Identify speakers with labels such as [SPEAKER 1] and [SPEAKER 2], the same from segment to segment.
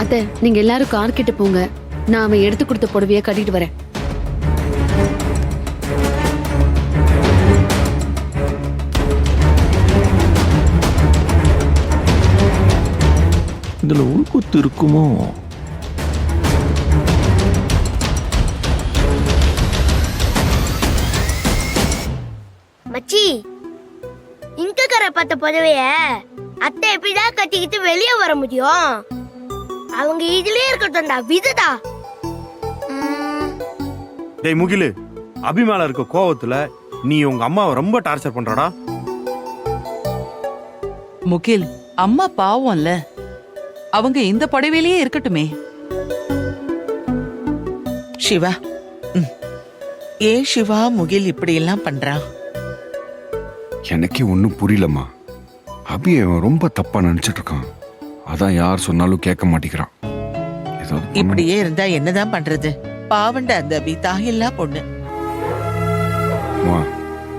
[SPEAKER 1] அத்தை, நீங்க எல்லாரும் கார் கிட்ட போங்க. நான் அவன் எடுத்து கொடுத்த புடவைய கட்டிட்டு வரேன்.
[SPEAKER 2] இதுல உள்குத்து இருக்குமோ?
[SPEAKER 3] மச்சி, இங்க கரை பார்த்த புடவைய அத்தை எப்படிதான் கட்டிக்கிட்டு வெளியே வர முடியும்? அவங்க இதுலயே இருக்கட்டும்டா, விததா.
[SPEAKER 4] டேய் முகிலு, அபிமால இருக்க கோவத்துல நீ உங்க அம்மாவை ரொம்ப டார்ச்சர் பண்றடா.
[SPEAKER 5] முகில், அம்மா பாவம்ல, அவங்க இந்த புடவையிலேயே இருக்கட்டுமே.
[SPEAKER 6] சிவா, ஏன் சிவா முகில் இப்படி எல்லாம் பண்றான்?
[SPEAKER 7] எனக்கே ஒன்றும் புரியலம்மா. அபி அவன் ரொம்ப தப்பா நினைச்சிட்டு இருக்கான். அதான் யார் சொன்னாலும் கேட்க மாட்டேங்கிறான்.
[SPEAKER 6] இப்படியே இருந்தா என்னதான் பண்றது? பாவண்ட அந்த அபி தாயில்லா பொண்ணு.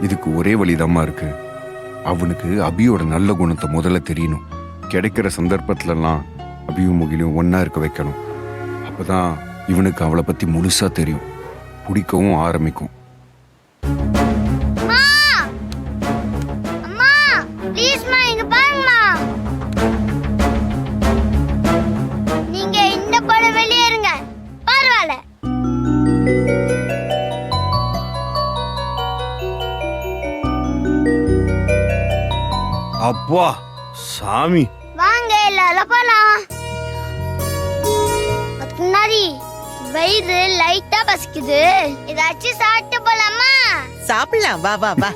[SPEAKER 7] இதுக்கு ஒரே வழிதாம்மா இருக்கு. அவனுக்கு அபியோட நல்ல குணத்தை முதல்ல தெரியணும். கிடைக்கிற சந்தர்ப்பத்திலலாம் அபியும் முகிலும் ஒன்னா இருக்க வைக்கணும். அப்பதான் இவனுக்கு அவளை பத்தி முழுசா தெரியும், பிடிக்கவும் ஆரம்பிக்கும்.
[SPEAKER 4] அப்பா சாமி,
[SPEAKER 3] வாங்க எல்லாரும் போலாம். அதுக்கு முன்னாடி வயிறு லைட்டா பசிக்குது, ஏதாச்சும் சாப்பிட்டு போலாமா?
[SPEAKER 6] சாப்பிடலாம், வா வா வா.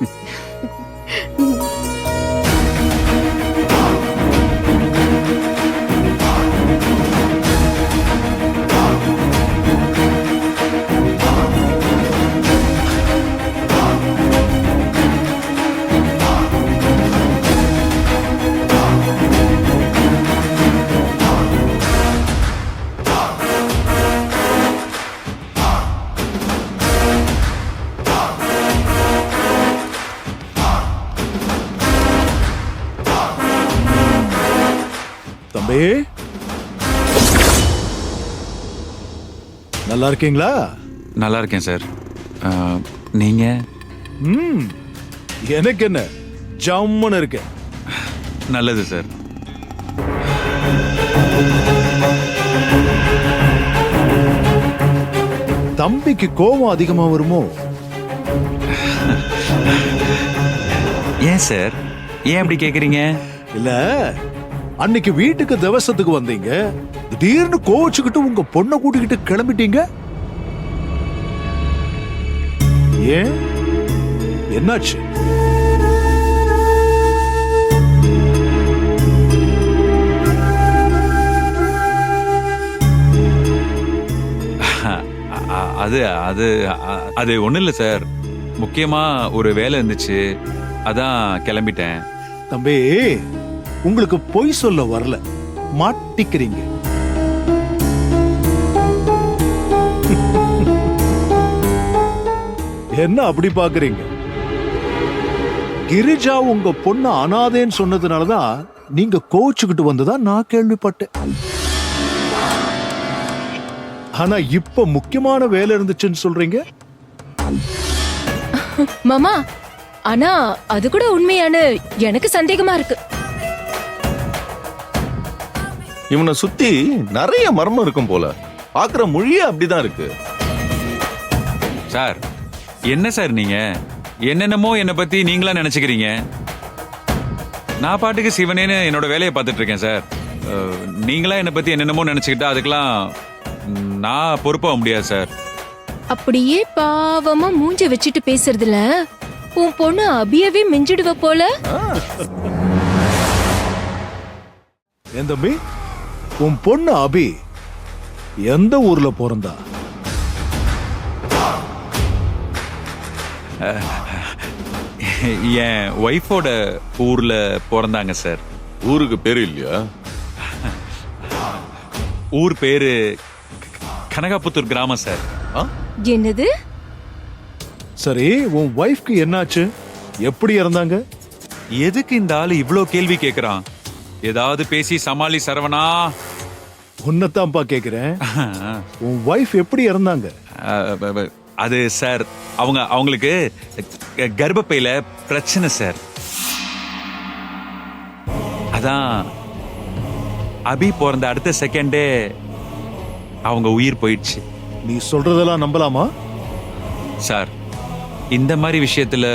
[SPEAKER 2] தம்பி, நல்லா இருக்கீங்களா?
[SPEAKER 8] நல்லா இருக்கேன் சார். நீங்க?
[SPEAKER 2] எனக்கு என்ன, ஜம்முன்னு இருக்கேன்.
[SPEAKER 8] நல்லது சார்.
[SPEAKER 2] தம்பிக்கு கோபம் அதிகமா வருமோ?
[SPEAKER 8] ஏன் சார், ஏன் அப்படி கேக்குறீங்க?
[SPEAKER 2] இல்ல, அன்னைக்கு வீட்டுக்கு திவசத்துக்கு வந்தீங்க, திடீர்னு கோச்சுக்கிட்டு உங்க பொண்ணை கூட்டிக்கிட்டு கிளம்பிட்டீங்க. ஏன், என்னாச்சு?
[SPEAKER 8] அது அது அது ஒண்ணும் இல்ல சார். முக்கியமா ஒரு வேலை இருந்துச்சு, அதான் கிளம்பிட்டேன்.
[SPEAKER 2] தம்பி, உங்களுக்கு பொய் சொல்ல வரல, மாட்டிக்கிறீங்க. என்ன அப்படி பாக்குறீங்க? கிரிஜா உங்க பொண்ணு அனாதேன்னு சொன்னதுனாலதான் நீங்க கோச்சுக்கிட்டு வந்ததா நான் கேள்விப்பட்டேன். ஆனா இப்ப முக்கியமான வேலை இருந்துச்சுன்னு சொல்றீங்க.
[SPEAKER 9] மாமா, ஆனா அது கூட உண்மையான எனக்கு சந்தேகமா இருக்கு.
[SPEAKER 2] இவனை சுத்தி நிறைய மர்மம் இருக்கும் போல, பாக்குற மொழியே அப்படிதான் இருக்கு.
[SPEAKER 8] சார், என்ன சார் நீங்க என்னென்னமோ என்னை பத்தி நீங்களா நினைச்சுக்கிறீங்க. நான் பாட்டுக்கு சிவனேன்னு என்னோட வேலையை பார்த்துட்டு இருக்கேன் சார். நீங்களா என்னை பத்தி என்னென்னமோ நினைச்சுக்கிட்டா அதுக்கெல்லாம் நான் பொறுப்பாக முடியாது சார்.
[SPEAKER 9] அப்படியே பாவமா மூஞ்ச வச்சுட்டு பேசுறதுல உன் பொண்ணு அபியவே மிஞ்சிடுவ போல.
[SPEAKER 2] என் தம்பி, உன் பொண்ணு அபி எந்த ஊர்ல பிறந்தா?
[SPEAKER 8] என் ஒய்ஃபோட ஊர்ல பிறந்தாங்க சார்.
[SPEAKER 2] ஊருக்கு பேரு இல்லையா?
[SPEAKER 8] ஊர் பேரு கனகாபுத்தூர் கிராமம் சார்.
[SPEAKER 9] என்னது?
[SPEAKER 2] சரி, உன் வைஃப்க்கு என்னாச்சு? எப்படி இறந்தாங்க?
[SPEAKER 8] எதுக்கு இந்த ஆளு இவ்ளோ கேள்வி கேக்குறான்? ஏதாவது பேசி சமாளி சரவணா.
[SPEAKER 2] உன்னதான்ப்பா கேக்குறேன். உன் வைஃப் எப்படி இறந்தாங்க?
[SPEAKER 8] அது சார் அவங்களுக்கு கர்ப்பப்பையில பிரச்சனை சார். அதான் அபி பிறந்த அடுத்த செகண்டே அவங்க உயிர் போயிடுச்சு.
[SPEAKER 2] நீ சொல்றதெல்லாம் நம்பலாமா?
[SPEAKER 8] சார் இந்த மாதிரி விஷயத்துல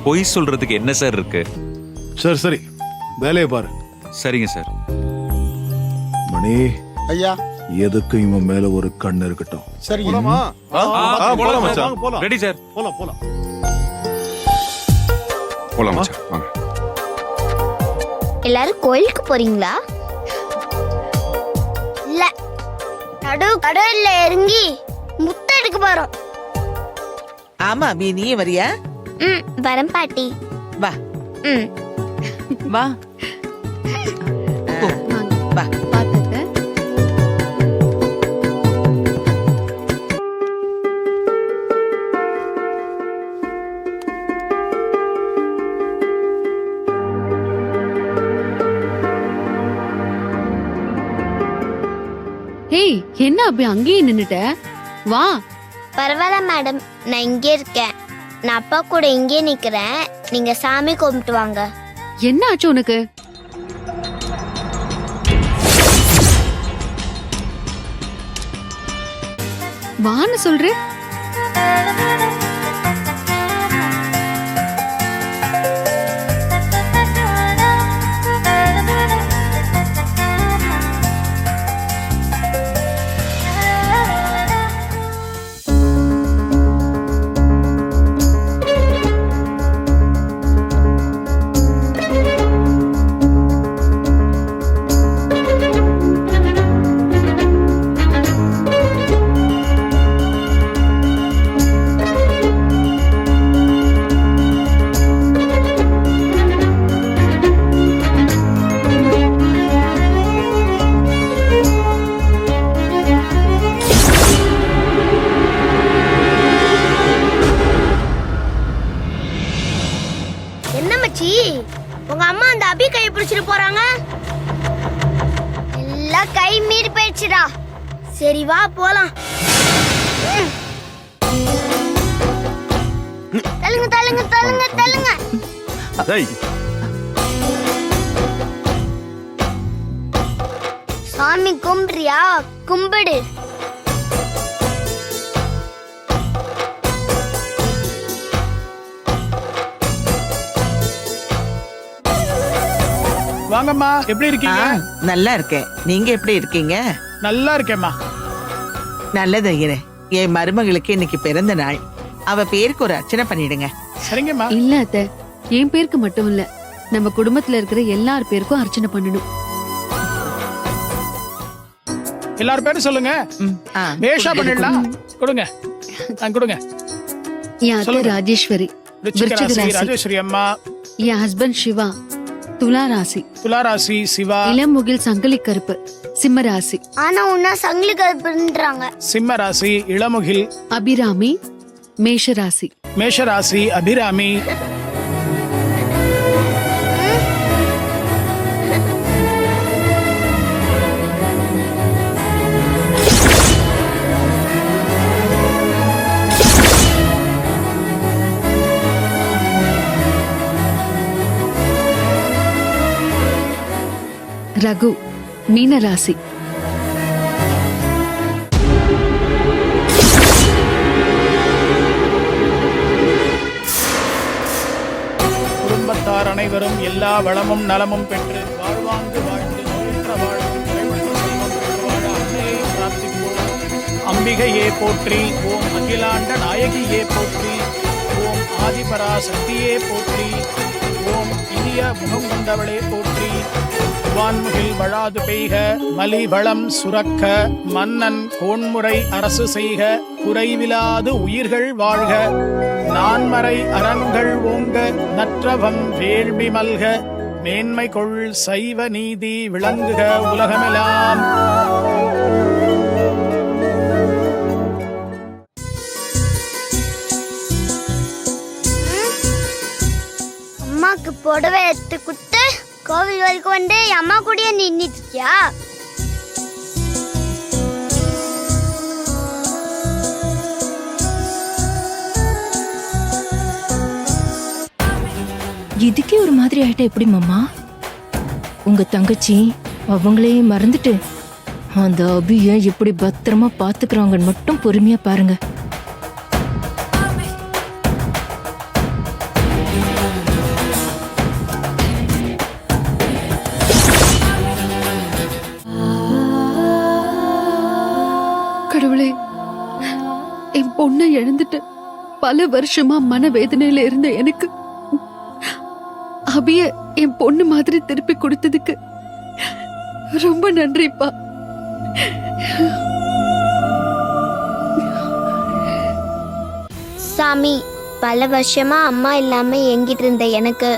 [SPEAKER 8] பொய் சொல்றதுக்கு என்ன சார் இருக்கு?
[SPEAKER 2] சரி சரி, வேலையை பாரு.
[SPEAKER 8] சரிங்க சார்.
[SPEAKER 2] மணி
[SPEAKER 10] ஐயா,
[SPEAKER 2] எதுக்கு இவன் மேல ஒரு கண் இருக்கட்டும்.
[SPEAKER 10] சரி.
[SPEAKER 2] போலாம் மச்சான். போலாம்.
[SPEAKER 8] Ready sir.
[SPEAKER 2] போலாம் போலாம்.
[SPEAKER 7] போலாம் மச்சான், வாங்க.
[SPEAKER 3] எல்லாரும் கோயிலுக்கு போறீங்களா? இல்ல, கடவுள்ல இறங்கி முத்தெடுக்க போறோம்.
[SPEAKER 6] ஆமா அபி, நீ வரியா?
[SPEAKER 3] வரம் பாட்டி.
[SPEAKER 6] வா
[SPEAKER 5] வா
[SPEAKER 6] வா.
[SPEAKER 1] பாத்தத ஹேய், என்ன அப்படி அங்கேயே நின்னுட்ட? வா.
[SPEAKER 3] பரவாயில்ல மேடம், நான் இங்கே இருக்கேன். நான் அப்பா கூட இங்கே நிக்கிறேன். நீங்க சாமி கும்பிட்டு வாங்க.
[SPEAKER 1] என்ன ஆச்சு உனக்கு? வான்னு சொல்ற.
[SPEAKER 3] என்ன மச்சி, உங்க அம்மா அந்த அபி கையை பிடிச்சிட்டு போறாங்க. எல்லாம் கை மீறி போயிடுச்சுடா. சரி வா போலாம். தள்ளுங்க தள்ளுங்க தள்ளுங்க தள்ளுங்க.
[SPEAKER 4] டேய்,
[SPEAKER 3] சாமி கும்பிடுறியா? கும்பிடு.
[SPEAKER 10] வாங்கம்மா, எப்படி இருக்கீங்க?
[SPEAKER 6] நல்லா இருக்கேன். நீங்க எப்படி இருக்கீங்க?
[SPEAKER 10] நல்லா இருக்கேம்மா.
[SPEAKER 6] நல்லது ஐயரே. என் மருமகளுக்கு இன்னைக்கு பிறந்த நாள். அவ பேருக்கு ஒரு அர்ச்சனை பண்ணிடுங்க.
[SPEAKER 10] சரிங்கம்மா.
[SPEAKER 1] இல்ல அத்தை, என் பேருக்கு மட்டும் இல்ல, நம்ம குடும்பத்துல இருக்கிற எல்லார் பேருக்கும் அர்ச்சனை பண்ணணும்.
[SPEAKER 10] எல்லாரும் பேரும் சொல்லுங்க.
[SPEAKER 6] ஆ,
[SPEAKER 10] பேஷா பண்ணிடலாம். கொடுங்க. கொடுங்க.
[SPEAKER 1] என் அத்தை
[SPEAKER 10] சொல்லுங்க.
[SPEAKER 1] ராஜேஸ்வரி
[SPEAKER 10] விருச்சிக
[SPEAKER 1] விருச்சிக
[SPEAKER 10] ராசி
[SPEAKER 1] ராசி.
[SPEAKER 10] ராஜேஸ்வரி அம்மா.
[SPEAKER 1] என் ஹஸ்பண்ட் சிவா துலா ராசி.
[SPEAKER 10] துலா ராசி சிவா.
[SPEAKER 1] இளமுகில் சங்கிலி கருப்பு சிம்ம ராசி.
[SPEAKER 3] ஆனா உன்ன சங்கிலி கருப்புன்றாங்க.
[SPEAKER 10] சிம்ம ராசி இளமுகில்.
[SPEAKER 1] அபிராமி மேஷ ராசி.
[SPEAKER 10] மேஷ ராசி அபிராமி.
[SPEAKER 1] ரகு மீன ராசி.
[SPEAKER 10] குடும்பத்தார் அனைவரும் எல்லா வளமும் நலமும் பெற்று வாழ்வாங்கு வாழ்ந்து நோயற்ற வாழ்வும் நிறைவுற்ற செல்வம் பெற்று வாழ அன்னையை பிரார்த்திப்போம். அம்பிகையே போற்றி. ஓம் அகிலாண்ட நாயகியே போற்றி. ஓம் ஆதிபராசக்தியே போற்றி. ஓம் இனிய முகம் கொண்டவளே போற்றி. வான்முகில் வழாது பெய்க, மலி வளம் சுரக்க, மன்னன் கோன்முறை அரசு செய்க, குறைவிலாது உயிர்கள் வாழ்க, நான்மறை அறங்கள் ஓங்க, நற்றவம் வேள்வி மல்க, மேன்மை கொள் சைவ நீதி விளங்குக உலகமெல்லாம்.
[SPEAKER 3] அம்மாக்கு புடவை எடுத்து கொடுத்து கோவில் வரைக்கும் வந்து அம்மா கூடயே நின்னுட்டு இருக்கியா?
[SPEAKER 9] இதுக்கே ஒரு மாதிரி ஆயிட்டா எப்படி மாமா? உங்க தங்கச்சி அவங்களே மறந்துட்டு அந்த அபிய எப்படி பத்திரமா பாத்துக்கிறாங்கன்னு மட்டும் பொறுமையா பாருங்க.
[SPEAKER 1] கடவுளே, என் பொண்ணை இழந்துட்டு பல வருஷமா மனவேதனையில இருந்த எனக்கு அபிய என் பொண்ணு மாதிரி திருப்பி கொடுத்ததுக்கு ரொம்ப நன்றிப்பா.
[SPEAKER 3] சாமி, பல வருஷமா அம்மா இல்லாம எங்கிட்டு இருந்த எனக்கு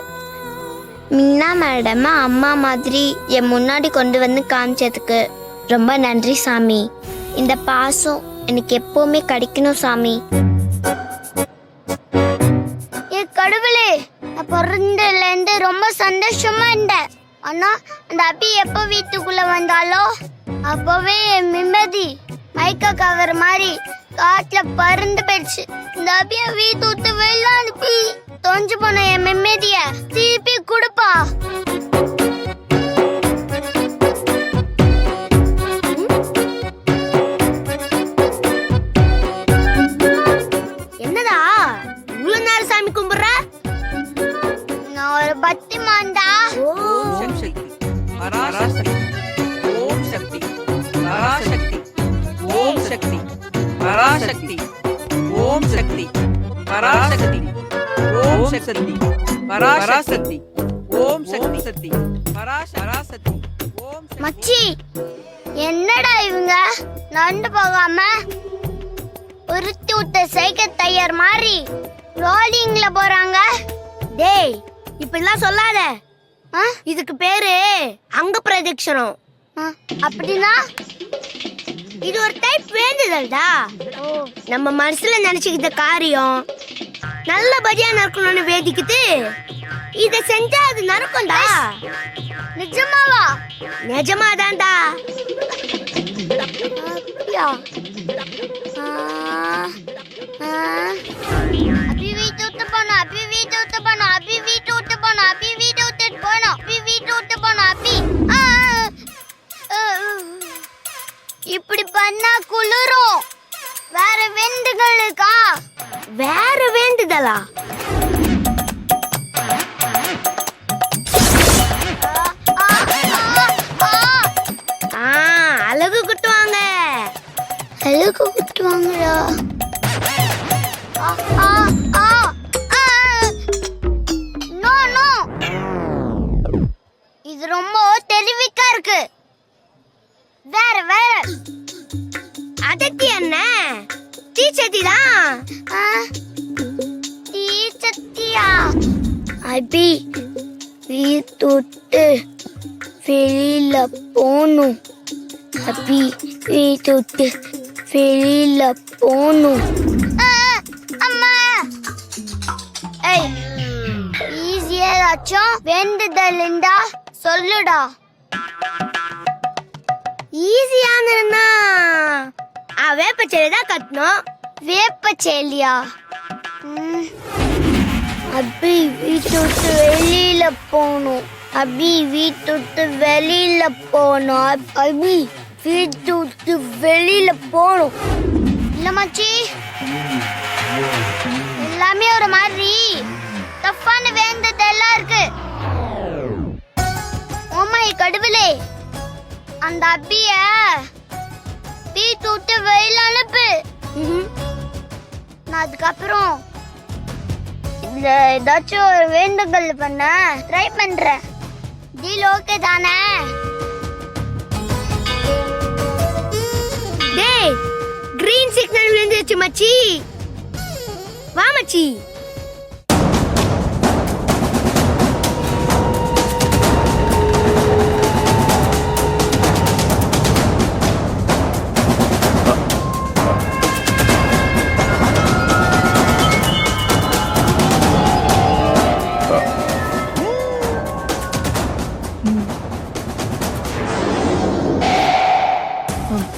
[SPEAKER 3] மீனா மேடம் அம்மா மாதிரி என் முன்னாடி கொண்டு வந்து காமிச்சதுக்கு ரொம்ப நன்றி சாமி. இந்த பாசம் எனக்கு எப்பவுமே கிடைக்கணும் சாமி. என் கடவுளே, நான் பிறந்ததுல இருந்து ரொம்ப சந்தோஷமா இருந்தேன். ஆனா அந்த அபி எப்ப வீட்டுக்குள்ள வந்தாலோ அப்பவே என் நிம்மதி மைக்க கவர் மாதிரி காட்டுல பறந்து போயிடுச்சு. இந்த அபிய வீட்டு விட்டு வெளில அனுப்பி தொஞ்சு போன என் நிம்மதிய திருப்பி கொடுப்பா. என்னடா இவ்வளவு நேரம் சாமி கும்பிடுற? நான் ஒரு பக்தி மாந்தா.
[SPEAKER 6] ஓம் சக்தி பராசக்தி ஓம் சக்தி பராசக்தி ஓம் சக்தி பராசக்தி ஓம் சக்தி பராசக்தி ஓம் சக்தி பராசக்தி ஓம் சக்தி பராசக்தி ஓம்.
[SPEAKER 3] மச்சி, என்னடா இவங்க நடந்து போகாம உருத்தி விட்ட சைக்கிள் டயர் மாதிரி ரோலிங்ல போறாங்க? டேய், இப்படிலாம் சொல்லாத. இதுக்கு பேரு அங்க பிரதட்சணம். அப்படின்னா இது ஒரு டைப் வேண்டுதல்டா. நம்ம மனசுல நினைச்சுக்கிட்ட காரியம் நல்லபடியா நடக்கணும்னு வேதிக்கிட்டு இத செஞ்சா அது நடக்கும்டா. நிஜமாவா? நிஜமாதான்டா. அபி வீட்டு விட்டு போனோம், அபி வீட்டு விட்டு போனோம், அபி வீட்டு விட்டு போனோம், அபி வீட்டு விட்டு போனோம், அபி வீட்டு விட்டு போனோம், அபி. இப்படி பண்ணா குளிரும். வேற வேண்டுதல் இருக்கா? வேற வேண்டுதலா? அழகு குட்டுவாங்க. அழகு குட்டுவாங்களா? நோ நோ, இது ரொம்ப தெரிவிக்கா இருக்கு. வேற வேற. அதட்டி என்ன? தீச்சட்டி தான். தீச்சட்டியா? அபி வீட்டு வெளியில போகணும். அபி வீட்டு வெளியில போகணும். அம்மா, ஏய், ஈஸியா ஏதாச்சும் வேண்டுதல் இருந்தா சொல்லுடா. ஈஸியானா வேப்பச்சேலி தான் கட்டணும். வேப்பச்சேலியா? அபி வீட்டு விட்டு வெளியில போகணும். அபி வீட்டு விட்டு வெளியில போகணும். அபி வீட்டு விட்டு வெளியில போகணும். இல்ல மச்சி, எல்லாமே ஒரு மாதிரி தப்பான வேண்டதெல்லாம் இருக்கு. ஓமை கடவுளே, அந்த அபிய வீட்டு விட்டு வெளியில அனுப்பு. நான் அதுக்கப்புறம் இல்ல ஏதாச்சும் ஒரு வேண்டுதல் பண்ண ட்ரை பண்றேன். டீல் ஓகே தானே? டேய், கிரீன் சிக்னல் விழுந்துச்சு மச்சி. வா மச்சி.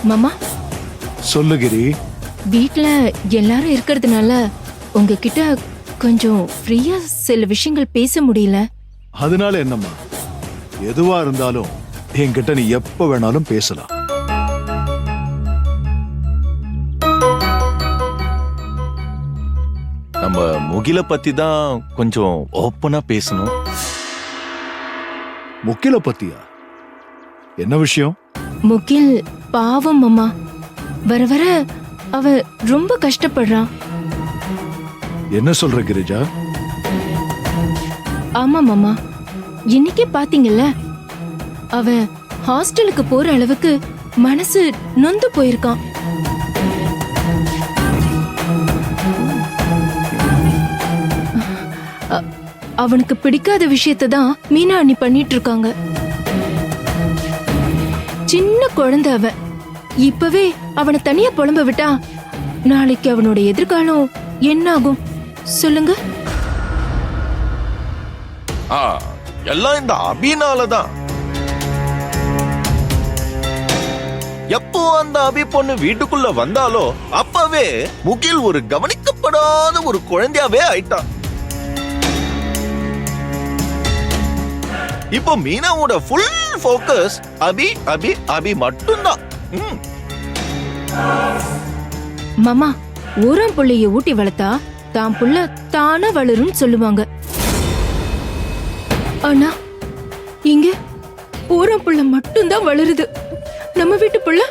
[SPEAKER 9] மாமா,
[SPEAKER 2] சொல்லுகிரி.
[SPEAKER 9] வீட்ல எல்லாரும் இருக்கிறதுனால உங்ககிட்ட கொஞ்சம் ஃப்ரீயா சில விஷயங்கள் பேச முடியல.
[SPEAKER 2] அதனால என்னம்மா, எதுவா இருந்தாலும் என்கிட்ட நீ எப்ப வேணாலும் பேசலாம்.
[SPEAKER 11] நம்ம முகில பத்தி தான் கொஞ்சம் ஓப்பனா பேசணும்.
[SPEAKER 2] முக்கில பத்தியா? என்ன விஷயம்?
[SPEAKER 9] முகில் பாவம் மாமா, வர வர அவ ரொம்ப கஷ்டப்படுறான்.
[SPEAKER 2] என்ன சொல்ற கிரிஜா?
[SPEAKER 9] ஆமா மாமா, இன்னைக்கே பாத்தீங்கல்ல, அவ ஹாஸ்டலுக்கு போற அளவுக்கு மனசு நொந்து போயிருக்கான். அவனுக்கு பிடிக்காத விஷயத்தை தான் மீனா அண்ணி பண்ணிட்டு இருக்காங்க. சின்ன குழந்தை அவன். இப்பவே அவனை தனியா புலம்ப விட்டா நாளைக்கு அவனோட எதிர்காலம் என்ன ஆகும் சொல்லுங்க?
[SPEAKER 11] எல்லாம் இந்த அபினாலதான். எப்போ அந்த அபி பொண்ணு வீட்டுக்குள்ள வந்தாலோ அப்பவே முகில் ஒரு கவனிக்கப்படாத ஒரு குழந்தையாவே ஆயிட்டான். இப்போ மீனாவோட ஃபுல் ஃபோக்கஸ் அபி அபி அபி மட்டும்தான்.
[SPEAKER 9] மாமா, ஊரம் புள்ளைய ஊட்டி வளர்த்தா தான் புள்ள தானா வளரும்னு சொல்லுவாங்க. ஆனா இங்க ஊரம் புள்ள மட்டும்தான் வளருது. நம்ம வீட்டு புள்ள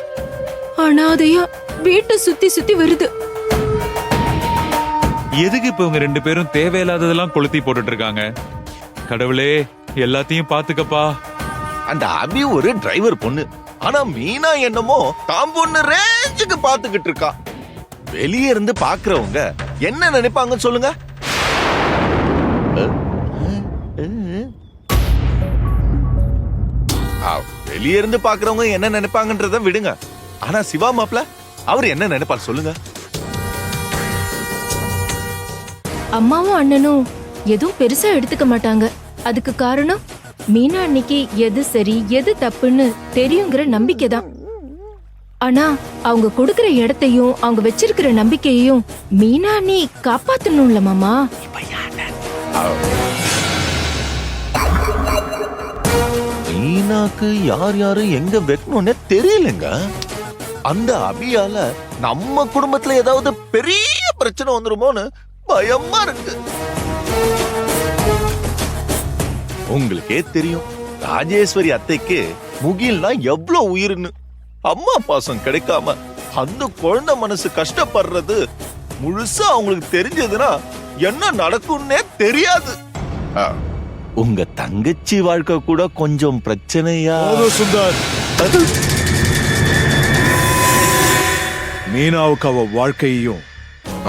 [SPEAKER 9] அனாதையா வீட்டை சுத்தி சுத்தி வருது.
[SPEAKER 8] எதுக்கு இப்ப இவங்க ரெண்டு பேரும் தேவையில்லாததெல்லாம் கொளுத்தி போட்டுட்டு இருக்காங்க? கடவுளே, எல்லாத்தையும் பாத்துக்கப்பா.
[SPEAKER 11] அந்த அபி ஒரு டிரைவர் பொண்ணு. ஆனா மீனா என்னமோ தாம் பொண்ணு ரேஞ்சுக்கு பாத்துக்கிட்டு இருக்கா. வெளியே இருந்து பாக்குறவங்க என்ன நினைப்பாங்கன்னு சொல்லுங்க? வெளியே இருந்து பாக்குறவங்க என்ன நினைப்பாங்கன்றத விடுங்க. ஆனா சிவா மாப்ள அவர் என்ன நினைப்பார் சொல்லுங்க?
[SPEAKER 9] அம்மாவும் அண்ணனும் எதுவும் பெருசா எடுத்துக்க மாட்டாங்க. அதுக்கு காரணம் மீனா அன்னைக்கு எது சரி எது தப்புன்னு தெரியுங்கிற நம்பிக்கை தான். ஆனா அவங்க கொடுக்கிற இடத்தையும் அவங்க வச்சிருக்கிற நம்பிக்கையையும் மீனா அண்ணி காப்பாத்தணும்ல மாமா.
[SPEAKER 11] மீனாக்கு யார் யாரு எங்க வைக்கணும்னே தெரியலங்க. அந்த அபியால நம்ம குடும்பத்துல ஏதாவது பெரிய பிரச்சனை வந்துருமோன்னு பயமா இருக்கு. உங்களுக்கே தெரியும், ராஜேஸ்வரி அத்தைக்கு முகில்னா எவ்வளவு உயிர்னு. அம்மா பாசம் கிடைக்காம அந்த குழந்தை மனசு கஷ்டப்படுறது முழுசா அவங்களுக்கு தெரிஞ்சதுன்னா என்ன நடக்கும்னே தெரியாது. உங்க தங்கச்சி வாழ்க்கை கூட கொஞ்சம் பிரச்சனையா?
[SPEAKER 2] சுந்தர், மீனாவுக்கு அவ வாழ்க்கையையும்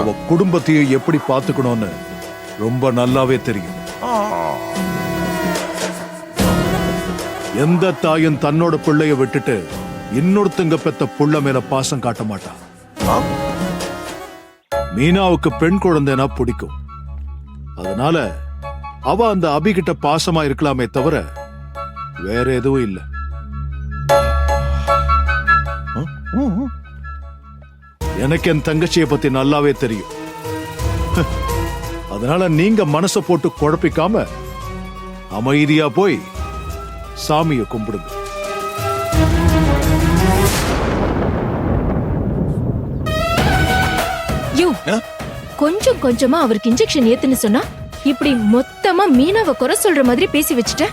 [SPEAKER 2] அவ குடும்பத்தையும் எப்படி பாத்துக்கணும்னு ரொம்ப நல்லாவே தெரியும். எந்த தாயும் தன்னோட பிள்ளைய விட்டுட்டு இன்னொருத்தங்க பெத்த புள்ள மேல பாசம் காட்ட மாட்டான். மீனாவுக்கு பெண் குழந்தைனா பிடிக்கும். அதனால அவ அந்த அபிகிட்ட பாசமா இருக்கலாமே தவிர வேற எதுவும் இல்ல. எனக்கு என் தங்கச்சியை பத்தி நல்லாவே தெரியும். அதனால நீங்க மனசை போட்டு குழப்பிக்காம அமைதியா போய் சாமியை கும்பிடுங்க.
[SPEAKER 9] கொஞ்சம் கொஞ்சமா அவருக்கு இன்ஜெக்ஷன் ஏத்துன்னு சொன்னா இப்படி மொத்தமா மீனாவை குறை சொல்ற மாதிரி பேசி வச்சுட்ட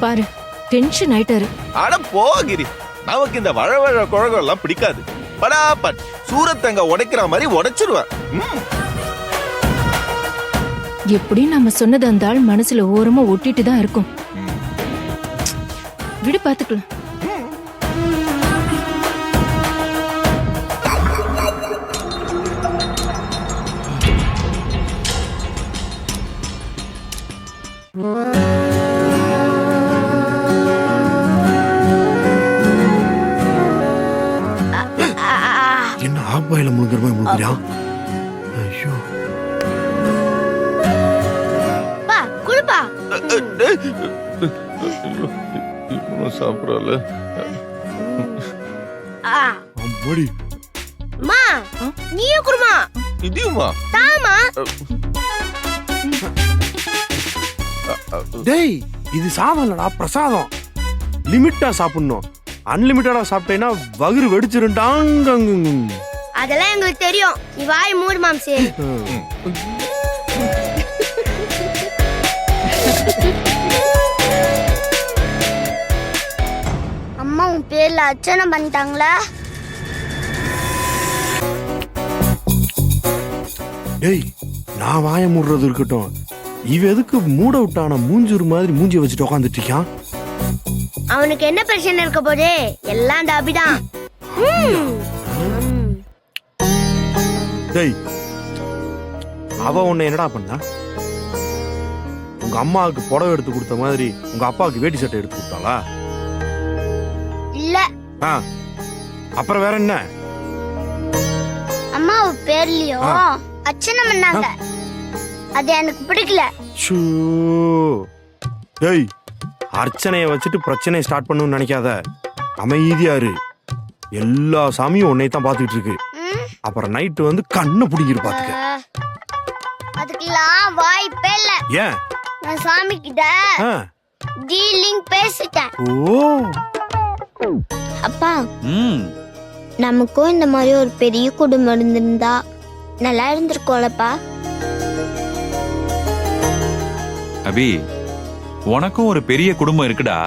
[SPEAKER 9] பாரு. டென்ஷன் ஆயிட்டாரு.
[SPEAKER 11] அட போகிரி, நமக்கு இந்த வழவழ குழகம் எல்லாம் பிடிக்காது. படாபட் சூரத்தங்க உடைக்கிற மாதிரி உடைச்சிருவேன்.
[SPEAKER 9] எப்படி நம்ம சொன்னது அந்த ஆள் மனசுல ஓரமா ஒட்டிட்டு தான் இருக்கும். விடு, பாத்துக்கலாம்.
[SPEAKER 4] என்ன ஆப்பாயில முழுங்கிற மாதிரி முழுங்கிறியா? ஐயோ,
[SPEAKER 3] குடுப்பா
[SPEAKER 11] சாப்பிடல.
[SPEAKER 3] நீயும் குடுமா
[SPEAKER 11] இதுமா
[SPEAKER 3] தாமா
[SPEAKER 4] டேய் இது சாதம் இல்லடா பிரசாதம். லிமிட்டா சாப்பிடணும். அன்லிமிட்டடா சாப்பிட்டேன்னா வகுறு வெடிச்சிருண்டாங்க.
[SPEAKER 3] அதெல்லாம் எங்களுக்கு தெரியும். நீ வாய் மூடு மாம்சே. அம்மா உன் பேர்ல அர்ச்சனை பண்ணிட்டாங்களா?
[SPEAKER 4] டேய் நான் வாய மூடுறது இருக்கட்டும். இவ எதுக்கு மூட விட்டான மூஞ்சூர் மாதிரி மூஞ்சி வச்சுட்டு உட்காந்துட்டு இருக்கான்?
[SPEAKER 3] அவனுக்கு என்ன பிரச்சனை இருக்க போதே? எல்லாம் அந்த அபிதான்.
[SPEAKER 4] டேய் அவ உன்னை என்னடா பண்ணா? உங்க அம்மாவுக்கு புடவை எடுத்து கொடுத்த மாதிரி உங்க அப்பாவுக்கு வேட்டி சட்டை எடுத்து கொடுத்தாளா?
[SPEAKER 3] இல்ல.
[SPEAKER 4] அப்புறம் வேற என்ன?
[SPEAKER 3] அம்மா பேர்லயும் அர்ச்சனை பண்ணாங்க. அது எனக்கு பிடிக்கல.
[SPEAKER 4] டேய் அர்ச்சனைய வச்சுட்டு பிரச்சனையை ஸ்டார்ட் பண்ணணும்னு நினைக்காத. அமைதியா இரு. எல்லா சாமியும் உன்னை தான் பாத்துக்கிட்டு இருக்கு. அப்புறம் நைட்டு வந்து கண்ணை பிடிக்கிட்டு பாத்துக்க.
[SPEAKER 3] அதுக்கெல்லாம் வாய்ப்பே இல்ல.
[SPEAKER 4] ஏன்?
[SPEAKER 3] நான் சாமி கிட்ட டீலிங் பேசிட்டேன். அப்பா நமக்கும் இந்த மாதிரி ஒரு பெரிய குடும்பம் இருந்திருந்தா நல்லா இருந்திருக்கோம்லப்பா.
[SPEAKER 8] அபி உனக்கும் ஒரு பெரிய குடும்பம் இருக்குடா.